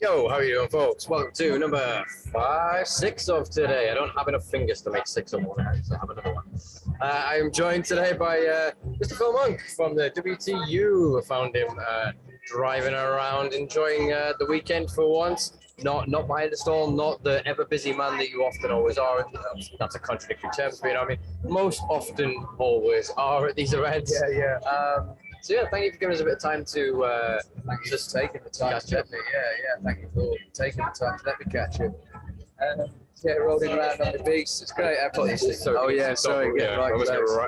Yo, how are you doing, folks? Welcome to number 6 of today. I don't have enough fingers to make 6 of one, so I have another one. I am joined today by Mr. Phil Monk from the WTU. I found him driving around, enjoying the weekend for once. Not behind the stall, not the ever-busy man that you often always are. That's a contradictory term, but you know what I mean? Most often always are at these events. Yeah. So yeah, thank you for giving us a bit of time to Thank you for taking the time to let me. Yeah. Thank you for taking the time to let me catch you. Rolling around on the beach. It's great. Sorry. Yeah, Right.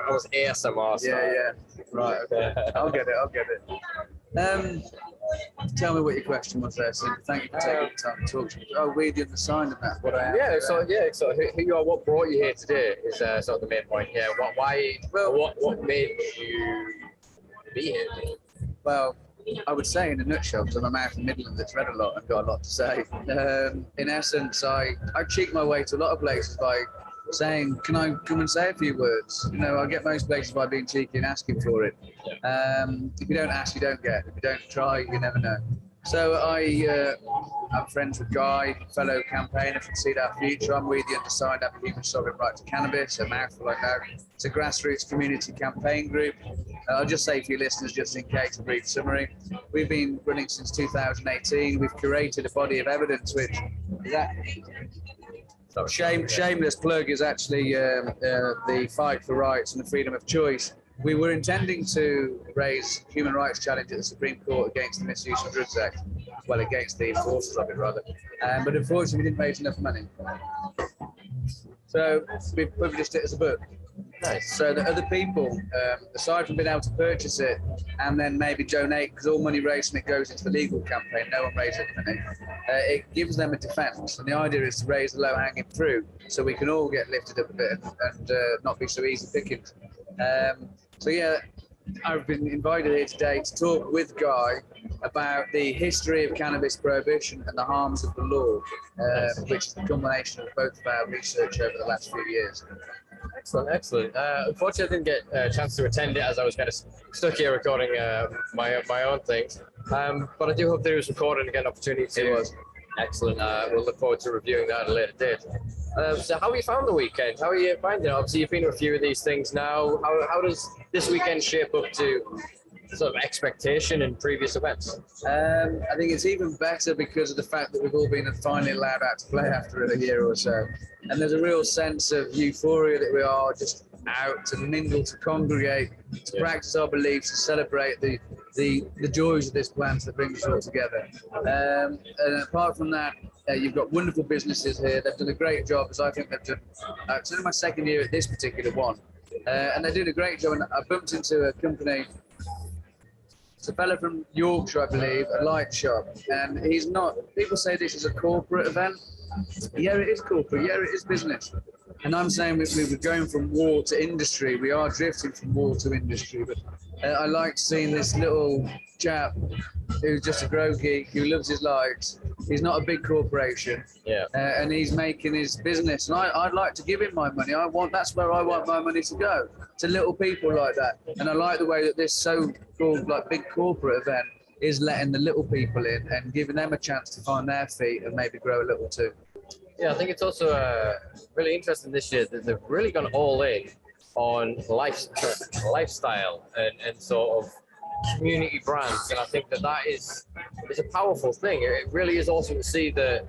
Almost ASMR style. Yeah. Right. Okay. I'll get it. Tell me what your question was there, Simpa. Thank you for taking the time to talk to me. Oh, We the Undersigned and that. What I am. So who you are, what brought you here today is sort of the main point. Yeah. What made you be here? Well, I would say in a nutshell, because I'm a man from Midland that's read a lot and got a lot to say. In essence, I cheat my way to a lot of places by saying, can I come and say a few words? You know, I get most places by being cheeky and asking for it. If you don't ask, you don't get. If you don't try, you never know. So I'm friends with Guy, fellow campaigner from Seed Our Future. I'm We the Undersigned, have a human sovereign right to cannabis, a mouthful I know. It's a grassroots community campaign group. I'll just say for your listeners, just in case, a brief summary. We've been running since 2018. We've curated a body of evidence which shameless plug is actually the fight for rights and the freedom of choice. We were intending to raise human rights challenge at the Supreme Court against the Misuse of Drugs Act, well, against the enforcers of it rather, but unfortunately we didn't raise enough money. So we published it as a book. Nice. So that other people, aside from being able to purchase it and then maybe donate, because all money raised from it goes into the legal campaign, no one raises money, it gives them a defence. And the idea is to raise the low-hanging fruit so we can all get lifted up a bit and not be so easy picking. So yeah, I've been invited here today to talk with Guy about the history of cannabis prohibition and the harms of the law, which is the culmination of both of our research over the last few years. Excellent. Unfortunately, I didn't get a chance to attend it as I was kind of stuck here recording my own things. But I do hope that it was recorded and get an opportunity to. It was. Excellent. We'll look forward to reviewing that at a later date. So how have you found the weekend? How are you finding it? Obviously, you've been to a few of these things now. How does this weekend shape up to sort of expectation in previous events? I think it's even better because of the fact that we've all been finally allowed out to play after a year or so. And there's a real sense of euphoria that we are just out to mingle, to congregate, to practice our beliefs, to celebrate the joys of this plant that brings us all together. And apart from that, you've got wonderful businesses here. They've done a great job, as I think they've done. It's only my second year at this particular one. And they're doing a great job. And I bumped into a company. It's a fellow from Yorkshire, I believe, a light shop. And he's not, people say this is a corporate event. Yeah, it is corporate. Yeah, it is business. And I'm saying we were going from war to industry. We are drifting from war to industry. But I like seeing this little chap who's just a grow geek, who loves his lights. He's not a big corporation. Yeah. And he's making his business. And I'd like to give him my money. That's where I want my money to go, to little people like that. And I like the way that this so-called like big corporate event is letting the little people in and giving them a chance to find their feet and maybe grow a little too. Yeah, I think it's also really interesting this year that they've really gone all in on lifestyle and sort of community brands, and I think that is a powerful thing. It really is awesome to see that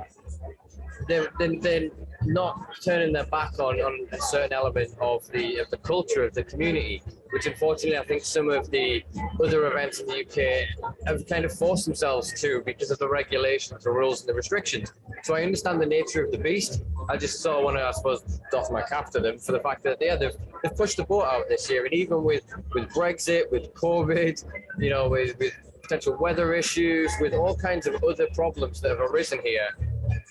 they're not turning their back on a certain element of the culture of the community, which unfortunately I think some of the other events in the UK have kind of forced themselves to because of the regulations, the rules and the restrictions. So I understand the nature of the beast. I just sort of want to, I suppose, doff my cap to them for the fact that they've pushed the boat out this year, and even with Brexit, with COVID, you know, with potential weather issues, with all kinds of other problems that have arisen here,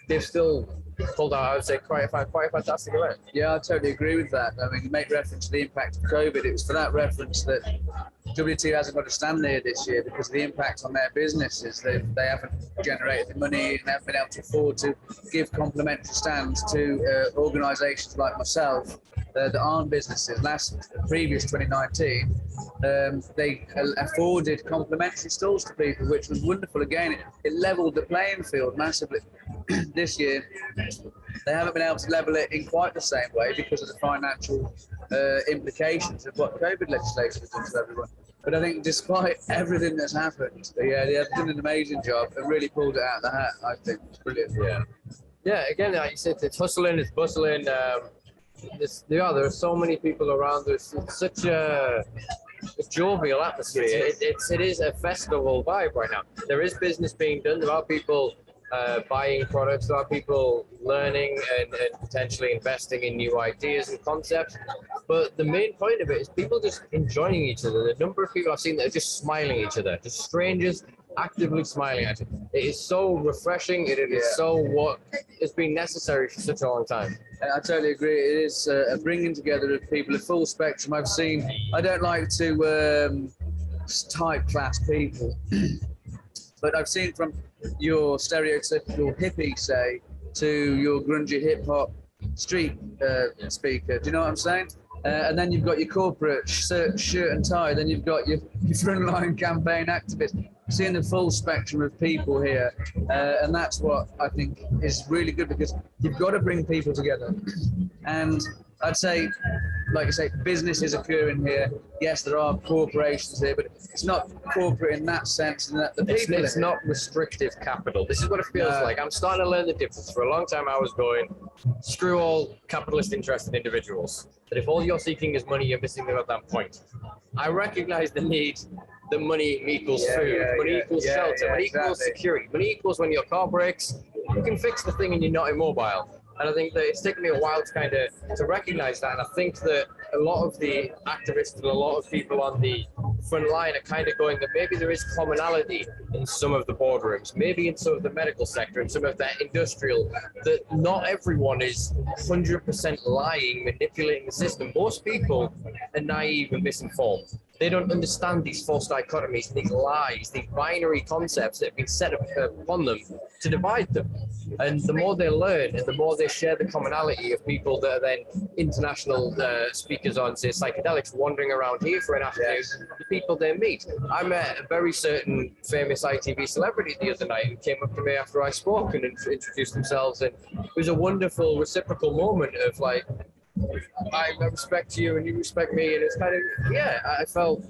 they've still pulled out, I would say, quite a fantastic event. Yeah, I totally agree with that. I mean, you make reference to the impact of COVID. It was for that reference that WT hasn't got a stand there this year because of the impact on their businesses. They haven't generated the money and haven't been able to afford to give complimentary stands to organisations like myself that aren't businesses. Previous 2019, they afforded complimentary stalls to people, which was wonderful. Again, it leveled the playing field massively. This year, they haven't been able to level it in quite the same way because of the financial implications of what COVID legislation has done to everyone. But I think despite everything that's happened, they have done an amazing job and really pulled it out of the hat. I think it's brilliant. Yeah. Again, like you said, it's hustling, it's bustling. There are so many people around us. It's such a jovial atmosphere. It is a festival vibe right now. There is business being done. There are people buying products. There are people learning and potentially investing in new ideas and concepts. But the main point of it is people just enjoying each other. The number of people I've seen that are just smiling at each other, just strangers actively smiling at you. It is so refreshing. It is so what has been necessary for such a long time. I totally agree. It is a bringing together of people, a full spectrum. I don't like to type class people, but I've seen from your stereotypical hippie, say, to your grungy hip hop street speaker. Do you know what I'm saying? And then you've got your corporate shirt and tie. Then you've got your frontline campaign activists. Seeing the full spectrum of people here, and that's what I think is really good, because you've got to bring people together. And I'd say, like I say, business is occurring here. Yes, there are corporations here, but it's not corporate in that sense. And that the people it's not restrictive capital. This is what it feels like. I'm starting to learn the difference. For a long time, I was going, screw all capitalist interested individuals. That if all you're seeking is money, you're missing them at that point. I recognize the need. The money equals food, money equals shelter, money equals security, money equals when your car breaks, you can fix the thing and you're not immobile. And I think that it's taken me a while to recognize that. And I think that a lot of the activists and a lot of people on the front line are kind of going that maybe there is commonality in some of the boardrooms, maybe in some of the medical sector and some of that industrial, that not everyone is 100% lying, manipulating the system. Most people are naive and misinformed. They don't understand these false dichotomies, these lies, these binary concepts that have been set upon them to divide them. And the more they learn and the more they share the commonality of people that are then international speakers on, say, psychedelics, wandering around here for an afternoon, the people they meet. I met a very certain famous ITV celebrity the other night who came up to me after I spoke and introduced themselves. And it was a wonderful reciprocal moment of like, I respect you and you respect me, and it's kind of I felt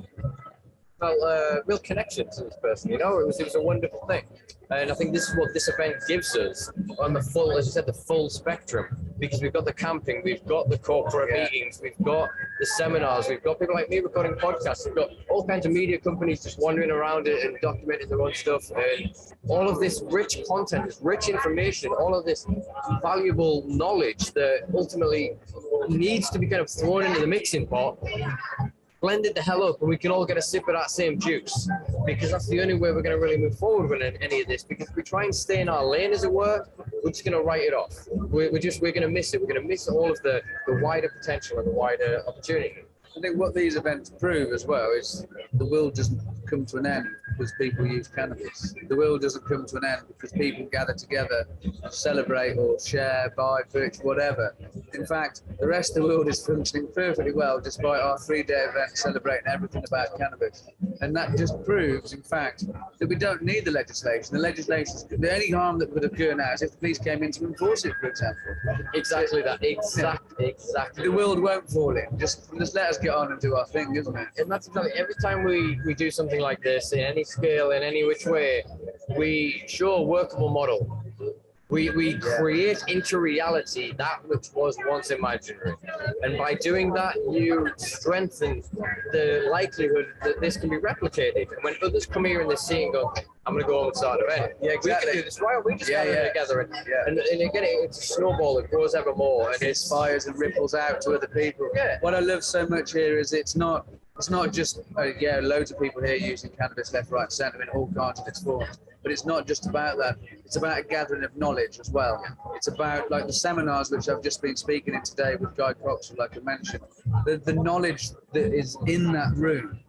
a real connection to this person. You know, it was a wonderful thing, and I think this is what this event gives us on the full, as you said, the full spectrum, because we've got the camping, we've got the corporate meetings, we've got the seminars, we've got people like me recording podcasts, we've got all kinds of media companies just wandering around it and documenting their own stuff, and all of this rich content, this rich information, all of this valuable knowledge that ultimately needs to be kind of thrown into the mixing pot, blended the hell up, and we can all get a sip of that same juice, because that's the only way we're going to really move forward with any of this. Because if we try and stay in our lane, as it were, we're just going to write it off. We're going to miss it. We're going to miss all of the wider potential and the wider opportunity. I think what these events prove as well is the world doesn't come to an end because people use cannabis. The world doesn't come to an end because people gather together, celebrate or share, buy, purchase, whatever. In fact, the rest of the world is functioning perfectly well despite our 3-day event celebrating everything about cannabis. And that just proves, in fact, that we don't need the legislation. The only harm that would occur now is if the police came in to enforce it, for example. Exactly that. Exactly. The world won't fall in. Just let us get on and do our thing, isn't it? And that's exactly, every time we do something like this, in any scale, in any which way, we show a workable model. We create into reality that which was once imaginary. And by doing that, you strengthen the likelihood that this can be replicated. And when others come here and they see and go, I'm going to go home and start an event. Yeah, exactly. We can do this. Why don't we just gather together? And again, it's a snowball. It grows ever more. And it inspires and ripples out to other people. Yeah. What I love so much here is it's not just, loads of people here using cannabis left, right, centre in all kinds of its forms. But it's not just about that. It's about a gathering of knowledge as well. It's about, like the seminars which I've just been speaking in today with Guy Croxall, like I mentioned. The knowledge that is in that room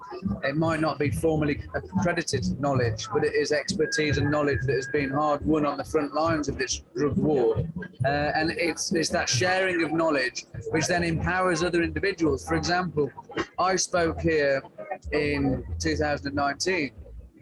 it might not be formally accredited knowledge, but it is expertise and knowledge that has been hard won on the front lines of this drug war. And it's that sharing of knowledge which then empowers other individuals. For example, I spoke here in 2019.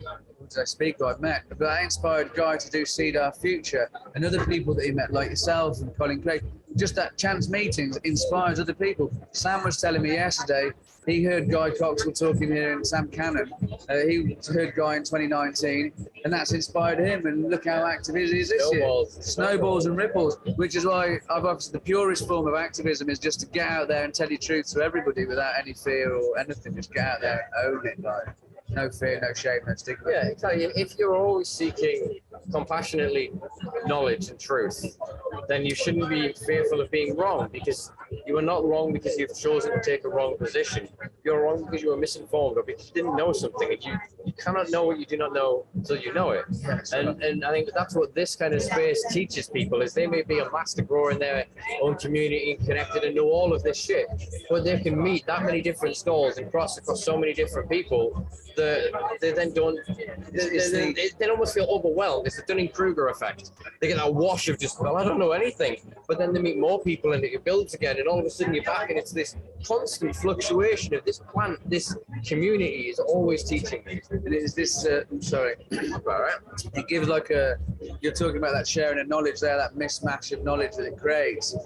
What did I speak of? I met, but I inspired Guy to do Seed Our Future, and other people that he met, like yourself and Colin Craig. Just that chance meetings inspires other people. Sam was telling me yesterday, he heard Guy Coxwell talking here in Sam Cannon. He heard Guy in 2019, and that's inspired him. And look how active he is this year. Snowballs and ripples, which is why I've obviously the purest form of activism is just to get out there and tell your truth to everybody without any fear or anything. Just get out there and own it, like. No fear, no shame, no stigma. Yeah, exactly. If you're always seeking compassionately knowledge and truth, then you shouldn't be fearful of being wrong, because you are not wrong because you've chosen to take a wrong position. You're wrong because you were misinformed or because you didn't know something, and you cannot know what you do not know until you know it. And I think that's what this kind of space teaches people, is they may be a master grower in their own community and connected and know all of this shit, but they can meet that many different stalls and cross across so many different people that they then don't, they almost feel overwhelmed. It's the Dunning-Kruger effect. They get that wash of just, well, I don't know anything, but then they meet more people and it builds again, and all of a sudden you're back, and it's this constant fluctuation of this plant, this community is always teaching me. And it is this, sorry, it gives like you're talking about that sharing of knowledge there, that mismatch of knowledge that it creates.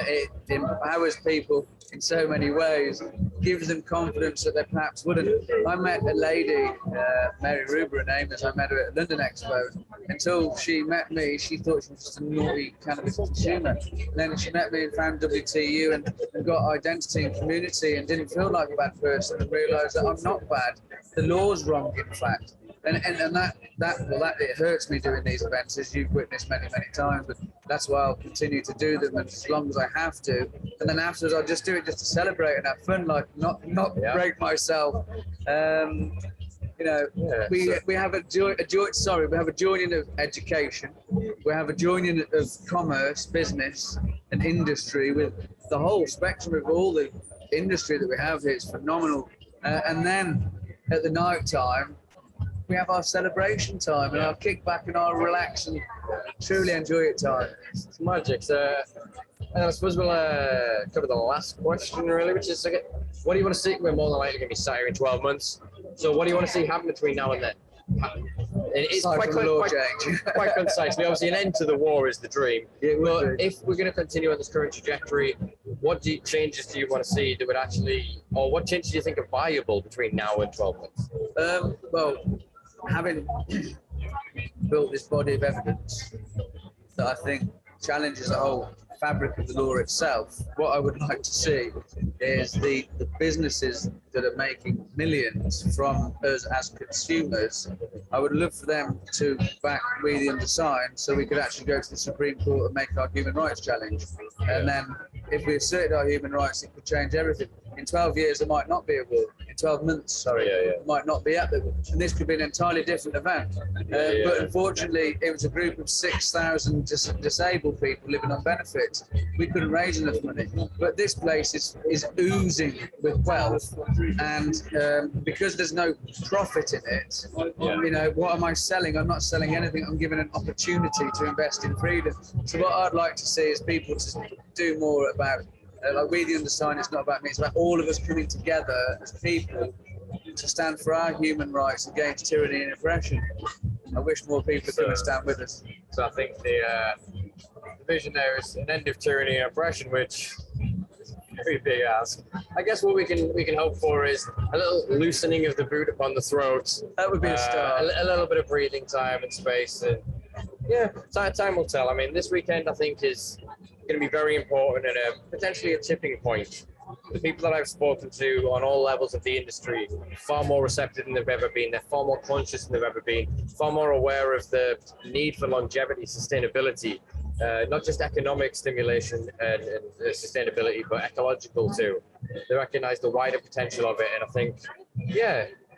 It empowers people in so many ways, gives them confidence that they perhaps wouldn't. I met a lady, Mary Ruber, her name is, I met her at London Expo. Until she met me, she thought she was just a naughty cannabis consumer. And then she met me and found WTU and got identity and community and didn't feel like a bad person, and realised that I'm not bad. The law's wrong, in fact. And that it hurts me doing these events, as you've witnessed many times, but that's why I'll continue to do them as long as I have to. And then afterwards I'll just do it just to celebrate and have fun, like not break myself. We have a joining of education, we have a joining of commerce, business and industry, with the whole spectrum of all the industry that we have here. It's phenomenal. And then at the night time, we have our celebration time and our kick back and our relax and truly enjoy it time. It's magic. So, and I suppose we'll cover the last question, really, which is, okay, what do you want to see? We're more than likely going to be sat here in 12 months. So what do you want to see happen between now and then? It's quite concisely. Obviously, an end to the war is the dream. But if we're going to continue on this current trajectory, what changes do you want to see that would actually, or what changes do you think are viable between now and 12 months? Well, having built this body of evidence that I think challenges the whole fabric of the law itself, what I would like to see is the businesses that are making millions from us as consumers. I would love for them to back We the Undersigned, so we could actually go to the Supreme Court and make our human rights challenge. And then if we asserted our human rights, it could change everything. In 12 years, there might not be a war. In 12 months, it might not be at the war. And this could be an entirely different event. But unfortunately, it was a group of 6,000 disabled people living on benefits. We couldn't raise enough money. But this place is oozing with wealth. And because there's no profit in it, what am I selling? I'm not selling anything. I'm giving an opportunity to invest in freedom. So what I'd like to see is people to do more about, like We the Undersigned, it's not about me, it's about all of us coming together as people to stand for our human rights against tyranny and oppression. I wish more people could come and stand with us. So I think the vision there is an end of tyranny and oppression, which is a very big ask. I guess what we can hope for is a little loosening of the boot upon the throat. That would be a start. A little bit of breathing time and space, and time will tell. I mean, this weekend I think is going to be very important and potentially a tipping point. The people that I've spoken to on all levels of the industry are far more receptive than they've ever been. They're far more conscious than they've ever been, far more aware of the need for longevity, sustainability, not just economic stimulation and sustainability, but ecological too. They recognize the wider potential of it, and I think,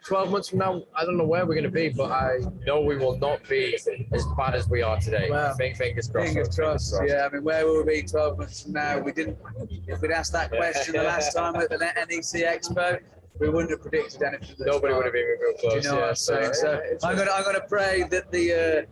12 months from now, I don't know where we're going to be, but I know we will not be as bad as we are today. Wow. Fingers crossed. Fingers crossed. Yeah, I mean, where will we be 12 months from now? If we'd asked that question the last time at the NAEC Expo, we wouldn't have predicted anything. Nobody would have even come close. Do you know what I'm saying? So I'm gonna pray that the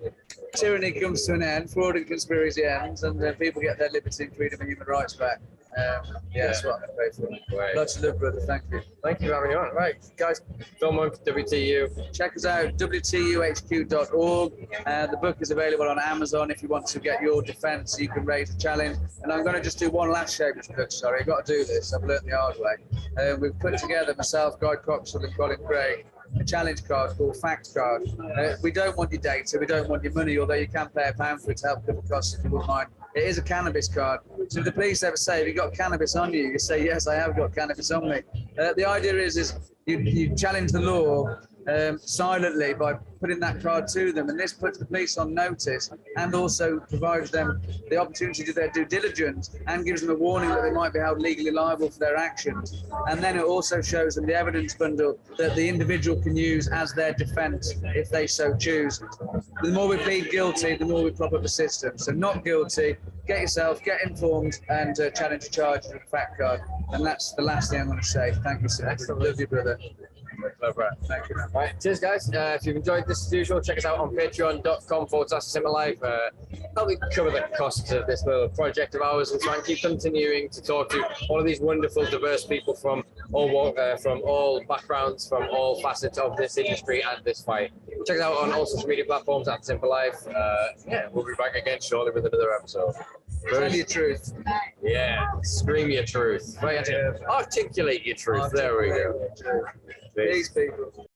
tyranny comes to an end, fraud and conspiracy ends, and people get their liberty and freedom and human rights back. That's what I'm going to pray for. Right. Lots of love, brother. Thank you. Thank you for having me on. Right, guys, Film Monk, WTU. Check us out, WTUHQ.org. The book is available on Amazon if you want to get your defence. You can raise a challenge. And I'm going to just do one last shameless plug. Sorry, I've got to do this. I've learnt the hard way. We've put together, myself, Guy Coxwell and Colin Craig, a challenge card called Fact Card. We don't want your data, we don't want your money, although you can pay £1 for it to help cover costs if you wouldn't mind. It is a cannabis card. So if the police ever say, have you got cannabis on you? You say, yes, I have got cannabis on me. The idea is you challenge the law silently by putting that card to them, and this puts the police on notice and also provides them the opportunity to do their due diligence and gives them a warning that they might be held legally liable for their actions. And then it also shows them the evidence bundle that the individual can use as their defence if they so choose. The more we plead guilty, the more we prop up the system. So not guilty, get yourself, get informed, and challenge the charges with a fact card. And that's the last thing I'm going to say. Thank you, sir. Love you, brother. Thank you, man. Right, cheers, guys. If you've enjoyed this as usual, check us out on patreon.com/Simpa Life. Help me cover the costs of this little project of ours and try and keep continuing to talk to all of these wonderful, diverse people from all backgrounds, from all facets of this industry and this fight. Check us out on all social media platforms at Simpa Life. We'll be back again shortly with another episode. Tell your truth. Yeah, scream your truth. Right, articulate your truth. There we go. Peace, people.